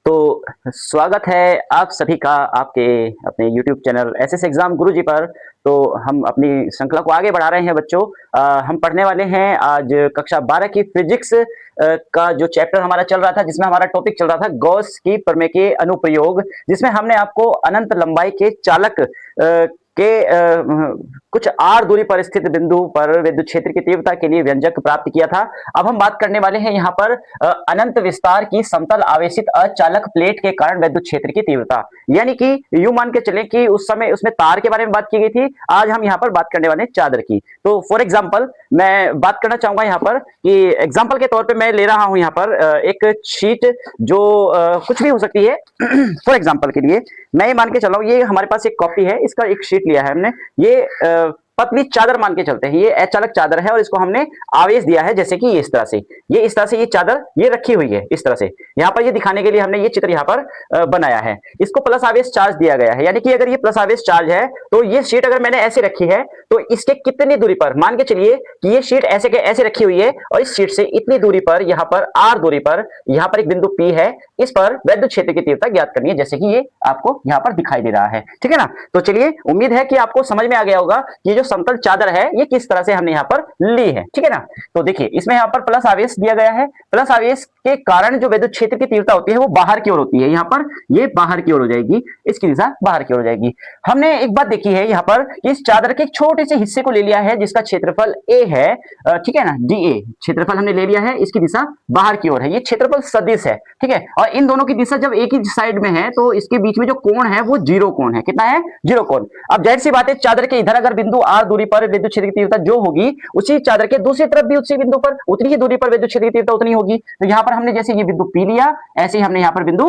तो स्वागत है आप सभी का आपके अपने YouTube चैनल एसएस एग्जाम गुरुजी पर। तो हम अपनी श्रृंखला को आगे बढ़ा रहे हैं बच्चों। हम पढ़ने वाले हैं आज कक्षा 12 की फिजिक्स का जो चैप्टर हमारा चल रहा था, जिसमें हमारा टॉपिक चल रहा था गॉस की प्रमेय के अनुप्रयोग, जिसमें हमने आपको अनंत लंबाई के चालक के कुछ आर दूरी पर स्थित बिंदु पर विद्युत क्षेत्र की तीव्रता के लिए व्यंजक प्राप्त किया था। अब हम बात करने वाले हैं यहाँ पर अनंत विस्तार की समतल आवेशित अचालक प्लेट के कारण विद्युत क्षेत्र की तीव्रता, यानी कि यूं मान के चले कि उस समय उसमें तार के बारे में बात की गई थी। आज हम यहाँ पर बात करने वाले हैं चादर की। तो फॉर एग्जाम्पल मैं बात करना चाहूंगा यहाँ पर कि एग्जाम्पल के तौर पर मैं ले रहा हूं यहाँ पर एक शीट जो कुछ भी हो सकती है। फॉर एग्जाम्पल के लिए मैं ये मान के चल रहा हूँ, ये हमारे पास एक कॉपी है, इसका एक शीट लिया है हमने। ये पतली चादर मान के चलते हैं, ये अचालक चादर है और इसको हमने आवेश दिया है, जैसे कि इस तरह से, ये इस तरह से ये चादर ये रखी हुई है इस तरह से। यहाँ पर ये दिखाने के लिए हमने ये चित्र यहाँ पर बनाया है। इसको प्लस आवेश चार्ज दिया गया है, यानी कि अगर ये प्लस आवेश चार्ज है तो ये शीट अगर मैंने ऐसे रखी है तो इसके कितनी दूरी पर, मान के चलिए कि ये शीट ऐसे के ऐसे रखी हुई है और इस शीट से इतनी दूरी पर, यहाँ पर आर दूरी पर, यहाँ पर एक बिंदु पी है, इस पर विद्युत क्षेत्र की तीव्रता ज्ञात करनी है, जैसे कि ये आपको यहाँ पर दिखाई दे रहा है। ठीक है ना। तो चलिए, उम्मीद है कि आपको समझ में आ गया होगा कि ये जो समतल चादर है ये किस तरह से हमने यहाँ पर ली है। ठीक है ना। तो देखिए, इसमें यहाँ पर प्लस आवेश दिया गया है। प्लस आवेश के कारण जो विद्युत क्षेत्र की तीव्रता होती है वो बाहर की ओर होती है। यहाँ पर ये बाहर की ओर हो जाएगी, इसकी दिशा बाहर की ओर हो जाएगी। हमने एक बात देखी है यहाँ पर कि इस चादर के एक छोटे से हिस्से को ले लिया है जिसका क्षेत्रफल ए है। ठीक है ना, डी ए क्षेत्रफल हमने ले लिया है, इसकी दिशा बाहर की ओर है, ये क्षेत्रफल सदिश है। ठीक है। और इन दोनों की दिशा जब एक ही साइड में है तो इसके बीच में जो कोण है वो जीरो कोण है। कितना है? जीरो कोण। अब जाहिर सी बात है, चादर के इधर अगर बिंदु आर दूरी पर विद्युत क्षेत्र की तीव्रता जो होगी, उसी चादर के दूसरी तरफ भी उसी बिंदु पर उतनी ही दूरी पर विद्युत क्षेत्र की तीव्रता उतनी होगी। तो यहां पर हमने जैसे ये बिंदु पी लिया, ऐसे ही हमने यहां पर बिंदु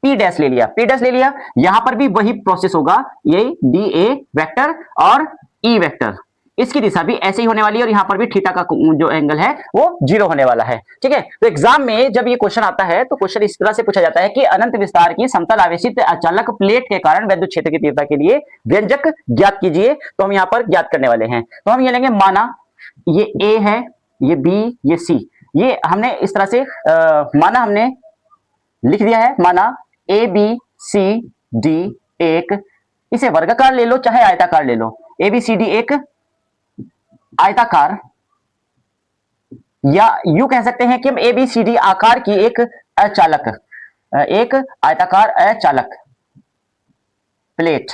पी डैश ले लिया, पी डैश ले लिया। यहां पर भी वही प्रोसेस होगा, ये डी ए वेक्टर और ई वेक्टर, इसकी दिशा भी ऐसे ही होने वाली है और यहां पर भी थीटा का जो एंगल है वो जीरो होने वाला है। ठीक है। तो एग्जाम में जब ये क्वेश्चन आता है तो क्वेश्चन इस तरह से पूछा जाता है कि अनंत विस्तार की समतल आवेशित अचालक प्लेट के कारण विद्युत क्षेत्र की तीव्रता के लिए व्यंजक ज्ञात कीजिए। तो हम यहां पर ज्ञात करने वाले हैं। तो हम ये लेंगे, माना ये ए है, ये बी, ये सी, ये हमने इस तरह से माना हमने लिख दिया है। माना ए बी सी डी एक, इसे वर्गाकार ले लो चाहे आयताकार ले लो, ए बी सी डी एक आयताकार, या यूं कह सकते हैं कि हम ए बी सी डी आकार की एक अचालक, एक आयताकार अचालक प्लेट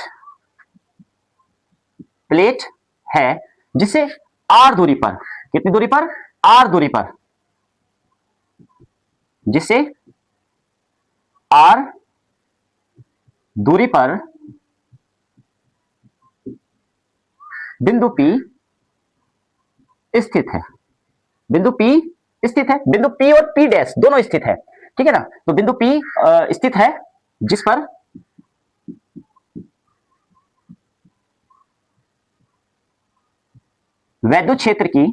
प्लेट है जिसे आर दूरी पर, कितनी दूरी पर? आर दूरी पर, जिसे आर दूरी पर बिंदु पी स्थित है। बिंदु पी स्थित है, बिंदु पी और पी डैश दोनों स्थित है। ठीक है ना। तो बिंदु पी स्थित है जिस पर वैद्युत क्षेत्र की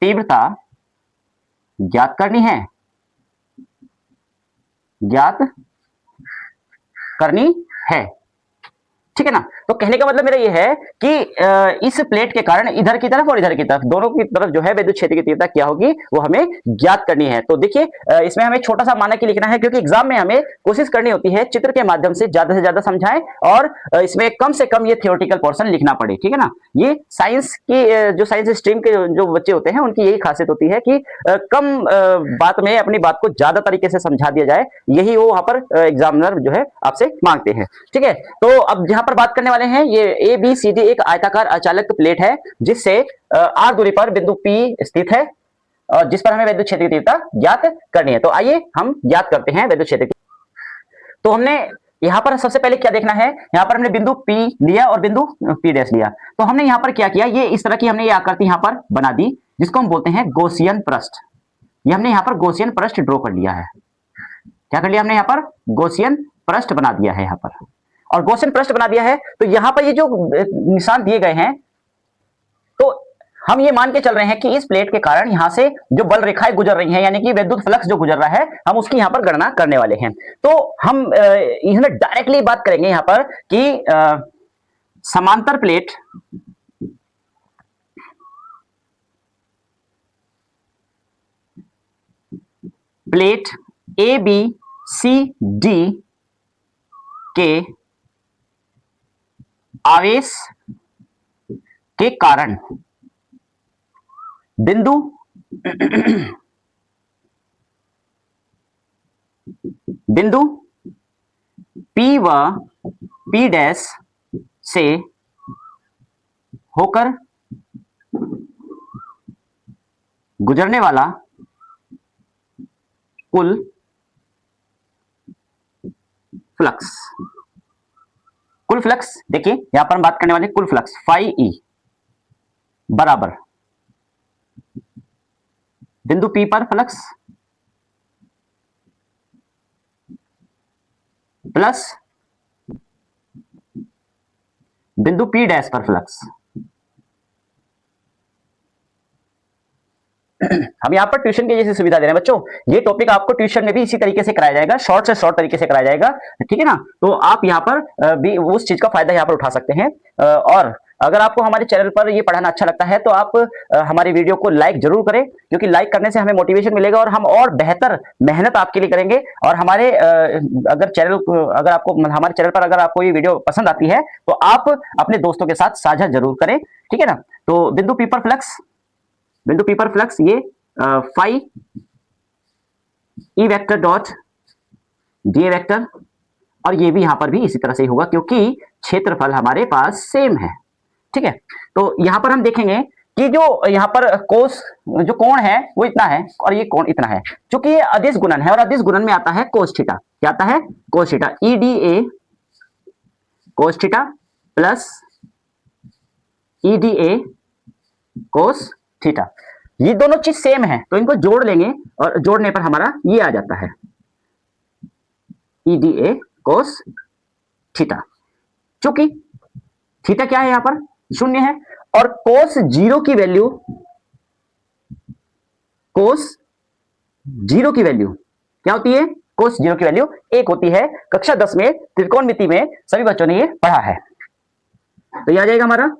तीव्रता ज्ञात करनी है, ज्ञात करनी है। ठीक है ना। तो कहने का मतलब मेरा यह है कि इस प्लेट के कारण इधर की तरफ और इधर की तरफ, दोनों की तरफ जो है विद्युत क्षेत्र की तीव्रता क्या होगी वो हमें ज्ञात करनी है। तो देखिए, इसमें हमें छोटा सा मानक ही लिखना है, क्योंकि एग्जाम में हमें कोशिश करनी होती है चित्र के माध्यम से ज्यादा समझाएं और इसमें कम से कम ये थियोरेटिकल पोर्शन लिखना पड़े। ठीक है ना। ये साइंस की जो साइंस स्ट्रीम के जो बच्चे होते हैं उनकी यही खासियत होती है कि कम बात में अपनी बात को ज्यादा तरीके से समझा दिया जाए, यही वो वहां पर एग्जामिनर जो है आपसे मांगते हैं। ठीक है। तो अब जहां पर बात करने वाले हैं, ये ए बी सी डी एक आयताकार अचालक प्लेट है जिससे आर दूरी पर बिंदु पी स्थित है और जिस पर हमें विद्युत क्षेत्र की तीव्रता ज्ञात करनी है। तो आइए हम ज्ञात करते हैं विद्युत क्षेत्र की। तो हमने यहां पर सबसे पहले क्या देखना है, यहां पर हमने बिंदु पी लिया और बिंदु पी डैश लिया। तो हमने यहां पर क्या किया, ये इस तरह की हमने ये आकृति यहां पर बना दी जिसको हम बोलते हैं गॉसियन पृष्ठ। ये हमने यहां पर गॉसियन पृष्ठ ड्रॉ कर लिया है। क्या कर लिया हमने, यहां पर गॉसियन पृष्ठ बना दिया है। यहां पर और गॉसियन पृष्ठ बना दिया है। तो यहां पर ये जो निशान दिए गए हैं, तो हम ये मान के चल रहे हैं कि इस प्लेट के कारण यहां से जो बल रेखाएं गुजर रही हैं, यानी कि विद्युत फ्लक्स जो गुजर रहा है, हम उसकी यहां पर गणना करने वाले हैं। तो हम इसमें डायरेक्टली बात करेंगे यहां पर कि समांतर plate plate A B C D के आवेश के कारण बिंदु बिंदु P व P डैश से होकर गुजरने वाला कुल फ्लक्स, कुल फ्लक्स देखिए यहां पर हम बात करने वाले कुल फ्लक्स फाई ई बराबर बिंदु P पर फ्लक्स प्लस बिंदु P डैश पर फ्लक्स। हम यहाँ पर ट्यूशन की जैसी सुविधा दे रहे हैं बच्चों, ये टॉपिक आपको ट्यूशन में भी इसी तरीके से कराया जाएगा, शॉर्ट से शॉर्ट तरीके से कराया जाएगा, ठीक है ना। तो आप यहाँ पर भी उस चीज का फायदा यहाँ पर उठा सकते हैं। और अगर आपको हमारे चैनल पर ये पढ़ाना अच्छा लगता है तो आप हमारी वीडियो को लाइक जरूर करें, क्योंकि लाइक करने से हमें मोटिवेशन मिलेगा और हम और बेहतर मेहनत आपके लिए करेंगे। और हमारे अगर आपको हमारे चैनल पर अगर आपको ये वीडियो पसंद आती है तो आप अपने दोस्तों के साथ साझा जरूर करें, ठीक है ना। तो बिंदु P पर फ्लक्स, बिंदु P पर फ्लक्स ये phi E vector dot D vector, और ये भी यहां पर भी इसी तरह से ही होगा क्योंकि क्षेत्रफल हमारे पास सेम है, ठीक है। तो यहां पर हम देखेंगे कि जो यहां पर कोस जो कोण है वो इतना है और ये कोण इतना है, क्योंकि ये अदिश गुणन है और अदिश गुणन में आता है कोस थीटा। क्या आता है? Cos theta. E D A cos theta plus E D A cos theta, ये दोनों चीज सेम है तो इनको जोड़ लेंगे और जोड़ने पर हमारा ये आ जाता है E D A cos theta. चूंकि थीटा क्या है यहां पर? शून्य है, और कोस जीरो की वैल्यू, कोस जीरो की वैल्यू क्या होती है? कोस जीरो की वैल्यू 1 होती है। कक्षा 10 में त्रिकोणमिति में सभी बच्चों ने ये पढ़ा है। तो ये आ जाएगा हमारा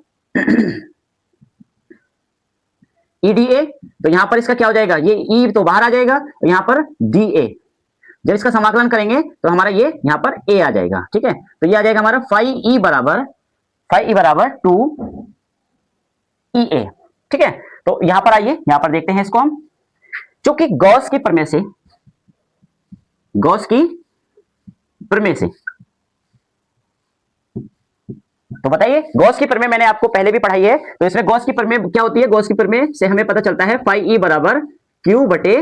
EDA। तो यहां पर इसका क्या हो जाएगा? ये E तो बाहर आ जाएगा, तो यहां पर DA, जब इसका समाकलन करेंगे तो हमारा ये यहां पर A आ जाएगा, ठीक है। तो ये आ जाएगा हमारा फाई ई बराबर 2EA, ठीक है। तो यहां पर आइए, यहां पर देखते हैं इसको हम, क्योंकि गॉस की प्रमेय से तो बताइए, गॉस की प्रमेय मैंने आपको पहले भी पढ़ाई है, तो इसमें गॉस की प्रमेय क्या होती है? गॉस की प्रमेय से हमें पता चलता है फाई ई बराबर क्यू बटे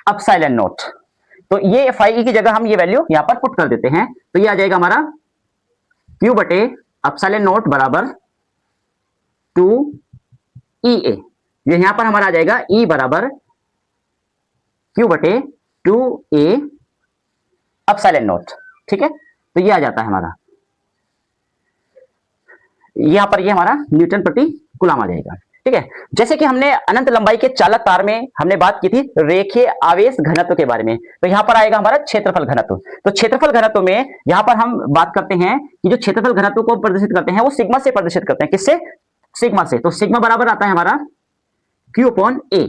एप्सिलॉन नॉट। तो ये फाई ई की जगह हम ये वैल्यू यहां पर पुट कर देते हैं, तो ये आ जाएगा हमारा क्यू बटे एप्सिलॉन नॉट बराबर 2EA। ये यहां पर हमारा आ जाएगा E बराबर क्यू बटे 2A एप्सिलॉन नॉट, ठीक है। तो ये आ जाता है हमारा, यहां पर ये हमारा न्यूटन प्रति कूलम आ जाएगा, ठीक है। जैसे कि हमने अनंत लंबाई के चालक तार में हमने बात की थी रेखीय आवेश घनत्व के बारे में, तो यहां पर आएगा हमारा क्षेत्रफल घनत्व। तो क्षेत्रफल घनत्व में यहां पर हम बात करते हैं कि जो क्षेत्रफल घनत्व को प्रदर्शित करते हैं वो सिग्मा से प्रदर्शित करते हैं। किससे? सिग्मा से। तो सिग्मा बराबर आता है हमारा Q अपॉन A।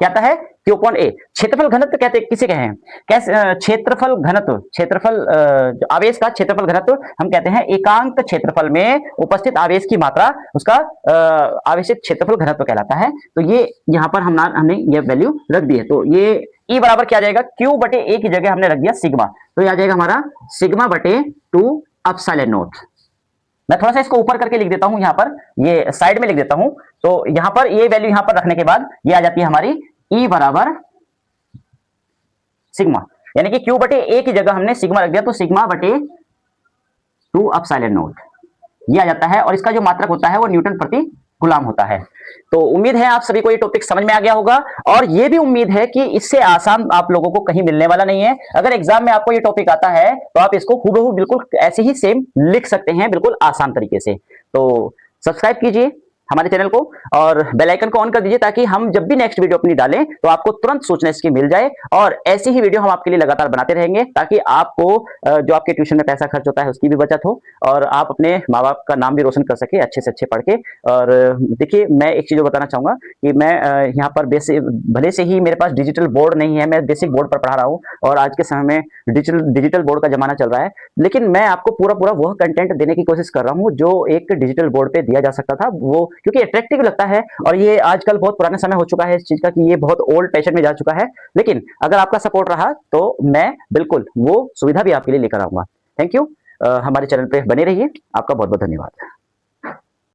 क्या आता है? Q upon A। क्षेत्रफल घनत्व कहते किसे कहें? कैसे? क्षेत्रफल घनत्व, क्षेत्रफल आवेश का क्षेत्रफल घनत्व हम कहते हैं एकांक क्षेत्रफल में उपस्थित आवेश की मात्रा, उसका आवेशित क्षेत्रफल घनत्व कहलाता है। तो ये यहां पर हमने ये वैल्यू रख दी है। तो ये E बराबर क्या आ जाएगा? Q बटे A की जगह हमने रख दिया सिग्मा, तो ये आ जाएगा हमारा सिग्मा बटे 2 एप्सिलॉन नॉट। मैं थोड़ा सा इसको ऊपर करके लिख देता हूं, यहां पर ये साइड में लिख देता हूं। तो यहां पर ये वैल्यू यहां पर रखने के बाद ये आ जाती है हमारी E बराबर सिग्मा, यानी कि Q बटे A की जगह हमने सिग्मा रख दिया, तो सिग्मा बटे 2 एप्सिलॉन नॉट ये आ जाता है। और इसका जो मात्रक होता है वो न्यूटन प्रति कूलम होता है। तो उम्मीद है आप सभी को ये टॉपिक समझ में आ गया होगा, और ये भी उम्मीद है कि इससे आसान आप लोगों को कहीं मिलने वाला नहीं है। अगर एग्जाम में आपको ये टॉपिक आता है तो आप इसको हूबहू बिल्कुल ऐसे ही सेम लिख सकते हैं, बिल्कुल आसान तरीके से। तो सब्सक्राइब कीजिए हमारे चैनल को और बेल आइकन को ऑन कर दीजिए, ताकि हम जब भी नेक्स्ट वीडियो अपनी डालें तो आपको तुरंत सूचना इसकी मिल जाए। और ऐसी ही वीडियो हम आपके लिए लगातार बनाते रहेंगे, ताकि आपको जो आपके ट्यूशन में पैसा खर्च होता है उसकी भी बचत हो, और आप अपने माँ बाप का नाम भी रोशन कर सके अच्छे से अच्छे पढ़ के। और देखिए, मैं एक चीज बताना चाहूंगा कि मैं यहाँ पर बेसिक, भले से ही मेरे पास डिजिटल बोर्ड नहीं है, मैं बेसिक बोर्ड पर पढ़ा रहा हूँ, और आज के समय में डिजिटल बोर्ड का जमाना चल रहा है, लेकिन मैं आपको पूरा पूरा वह कंटेंट देने की कोशिश कर रहा हूँ जो एक डिजिटल बोर्ड पे दिया जा सकता था, वो क्योंकि अट्रैक्टिव लगता है। और ये आजकल बहुत पुराना समय हो चुका है इस चीज का, कि ये बहुत ओल्ड फैशन में जा चुका है, लेकिन अगर आपका सपोर्ट रहा तो मैं बिल्कुल वो सुविधा भी आपके लिए लेकर आऊंगा। Thank you. हमारे चैनल पे बने रहिए। आपका बहुत बहुत धन्यवाद।